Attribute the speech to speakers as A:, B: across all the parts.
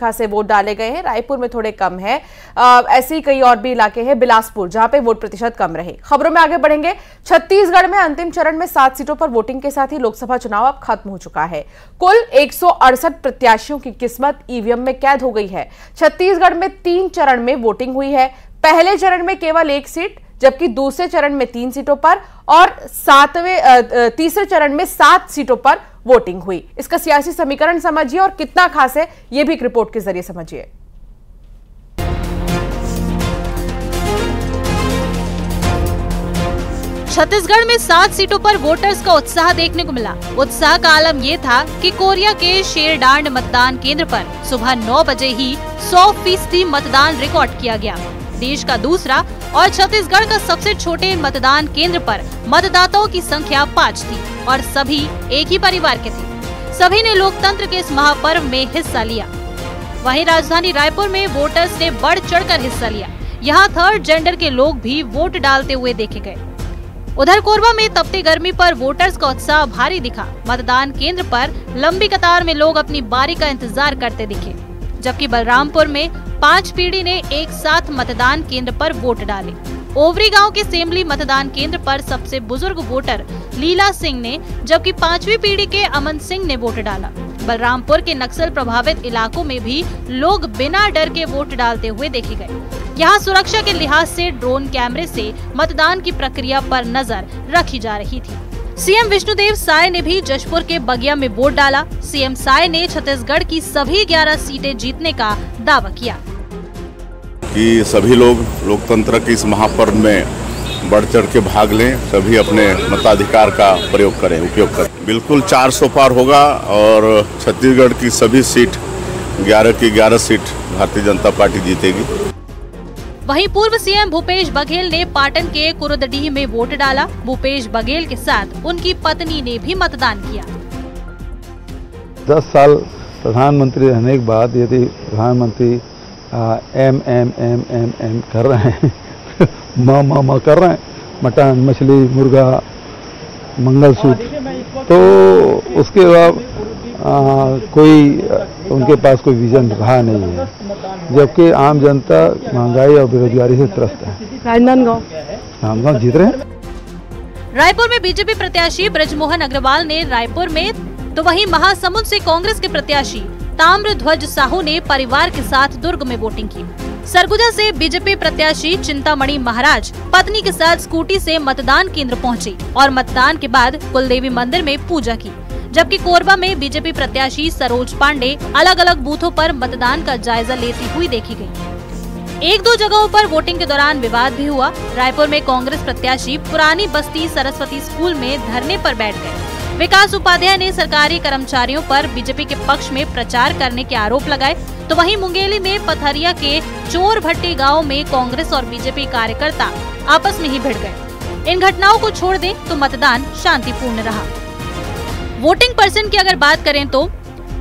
A: खासे वोट डाले गए हैं। रायपुर में थोड़े कम है, ऐसे ही कई और भी इलाके हैं, बिलासपुर जहां पे वोट प्रतिशत कम रहे। खबरों में आगे बढ़ेंगे। छत्तीसगढ़ में अंतिम चरण में 7 सीटों पर वोटिंग के साथ ही लोकसभा चुनाव अब खत्म हो चुका है। कुल 168 प्रत्याशियों की किस्मत ईवीएम में कैद हो गई है। छत्तीसगढ़ में 3 चरण में वोटिंग हुई है। पहले चरण में केवल 1 सीट, जबकि दूसरे चरण में 3 सीटों पर और तीसरे चरण में 7 सीटों पर वोटिंग हुई। इसका सियासी समीकरण समझिए और कितना खास है यह भी एक रिपोर्ट के जरिए समझिए।
B: छत्तीसगढ़ में 7 सीटों पर वोटर्स का उत्साह देखने को मिला। उत्साह का आलम ये था कि कोरिया के शेरडांड मतदान केंद्र पर सुबह 9 बजे ही 100% मतदान रिकॉर्ड किया गया। देश का दूसरा और छत्तीसगढ़ का सबसे छोटे मतदान केंद्र पर मतदाताओं की संख्या 5 थी और सभी एक ही परिवार के थे। सभी ने लोकतंत्र के इस महापर्व में हिस्सा लिया। वहीं राजधानी रायपुर में वोटर्स ने बढ़ चढ़कर हिस्सा लिया। यहाँ 3rd जेंडर के लोग भी वोट डालते हुए देखे गए। उधर कोरबा में तपती गर्मी पर वोटर्स का उत्साह भारी दिखा। मतदान केंद्र पर लंबी कतार में लोग अपनी बारी का इंतजार करते दिखे, जबकि बलरामपुर में 5 पीढ़ी ने एक साथ मतदान केंद्र पर वोट डाले। ओवरी गांव के सेमली मतदान केंद्र पर सबसे बुजुर्ग वोटर लीला सिंह ने, जबकि 5वीं पीढ़ी के अमन सिंह ने वोट डाला। बलरामपुर के नक्सल प्रभावित इलाकों में भी लोग बिना डर के वोट डालते हुए देखे गए। यहाँ सुरक्षा के लिहाज से ड्रोन कैमरे से मतदान की प्रक्रिया पर नजर रखी जा रही थी। सीएम विष्णुदेव साय ने भी जशपुर के बगिया में वोट डाला। सीएम साय ने छत्तीसगढ़ की सभी 11 सीटें जीतने का दावा किया
C: कि सभी लोग लोकतंत्र के इस महापर्व में बढ़ चढ़ के भाग लें, सभी अपने मताधिकार का प्रयोग करें, उपयोग करें। बिल्कुल 400 पार होगा और छत्तीसगढ़ की सभी सीट 11 की 11 सीट भारतीय जनता पार्टी जीतेगी।
B: वहीं पूर्व सीएम भूपेश बघेल ने पाटन के कुरुदडीह में वोट डाला। भूपेश बघेल के साथ उनकी पत्नी ने भी मतदान किया।
D: 10 साल प्रधानमंत्री रहने के बाद यदि प्रधानमंत्री एम कर रहे हैं माँ कर रहे हैं, मटन, मछली, मुर्गा, मंगलसूत्र, तो उसके बाद कोई उनके पास कोई विजन रहा नहीं है, जबकि आम जनता महंगाई और बेरोजगारी से त्रस्त है। राजनांदगांव जीत रहे हैं।
B: रायपुर में बीजेपी प्रत्याशी ब्रजमोहन अग्रवाल ने रायपुर में, तो वहीं महासमुंद से कांग्रेस के प्रत्याशी ताम्रध्वज साहू ने परिवार के साथ दुर्ग में वोटिंग की। सरगुजा से बीजेपी प्रत्याशी चिंतामणि महाराज पत्नी के साथ स्कूटी से मतदान केंद्र पहुंचे और मतदान के बाद कुलदेवी मंदिर में पूजा की। जबकि कोरबा में बीजेपी प्रत्याशी सरोज पांडे अलग अलग बूथों पर मतदान का जायजा लेती हुई देखी गयी। 1-2 जगहों पर वोटिंग के दौरान विवाद भी हुआ। रायपुर में कांग्रेस प्रत्याशी पुरानी बस्ती सरस्वती स्कूल में धरने पर बैठ गए। विकास उपाध्याय ने सरकारी कर्मचारियों पर बीजेपी के पक्ष में प्रचार करने के आरोप लगाए, तो वहीं मुंगेली में पथरिया के चोर भट्टी गाँव में कांग्रेस और बीजेपी कार्यकर्ता आपस में ही भिड़ गए। इन घटनाओं को छोड़ दें तो मतदान शांतिपूर्ण रहा। वोटिंग परसेंट की अगर बात करें तो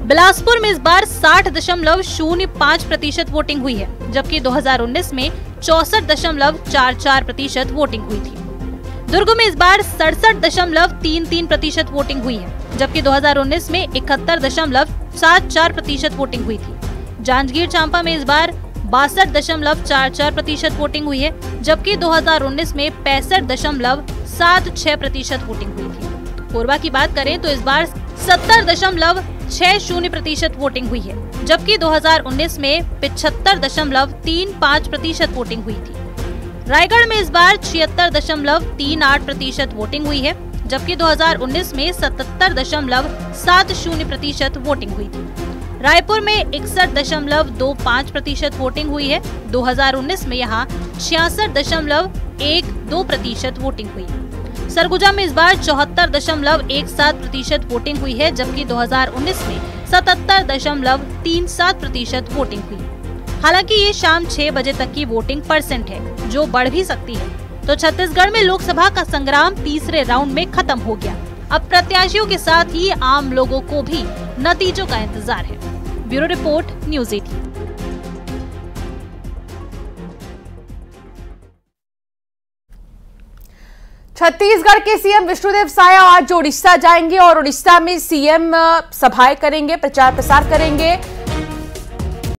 B: बिलासपुर में इस बार 60.05% वोटिंग हुई है, जबकि 2019 में 64.44% वोटिंग हुई थी। दुर्ग में इस बार 67.33% वोटिंग हुई है, जबकि 2019 में 71.74% वोटिंग हुई थी। जांजगीर चांपा में इस बार 62.44% वोटिंग हुई है, जबकि 2019 में 65.76% वोटिंग हुई थी। कोरबा की बात करें तो इस बार 70.60% वोटिंग हुई है, जबकि 2019 में 75.35% वोटिंग हुई थी। रायगढ़ में इस बार 76.38% वोटिंग हुई है, जबकि 2019 में 77.70% वोटिंग हुई थी। रायपुर में 61.25% वोटिंग हुई है। 2019 में यहाँ 66.12% वोटिंग हुई। सरगुजा में इस बार 74.17% वोटिंग हुई है, जबकि 2019 में 77.37% वोटिंग हुई। हालांकि ये शाम 6 बजे तक की वोटिंग परसेंट है, जो बढ़ भी सकती है। तो छत्तीसगढ़ में लोकसभा का संग्राम तीसरे राउंड में खत्म हो गया। अब प्रत्याशियों के साथ ही आम लोगों को भी नतीजों का इंतजार है। Bureau report, news 18।
A: छत्तीसगढ़ के सीएम विष्णुदेव साय आज उड़ीसा जाएंगे और उड़ीसा में सीएम सभाएं करेंगे, प्रचार प्रसार करेंगे।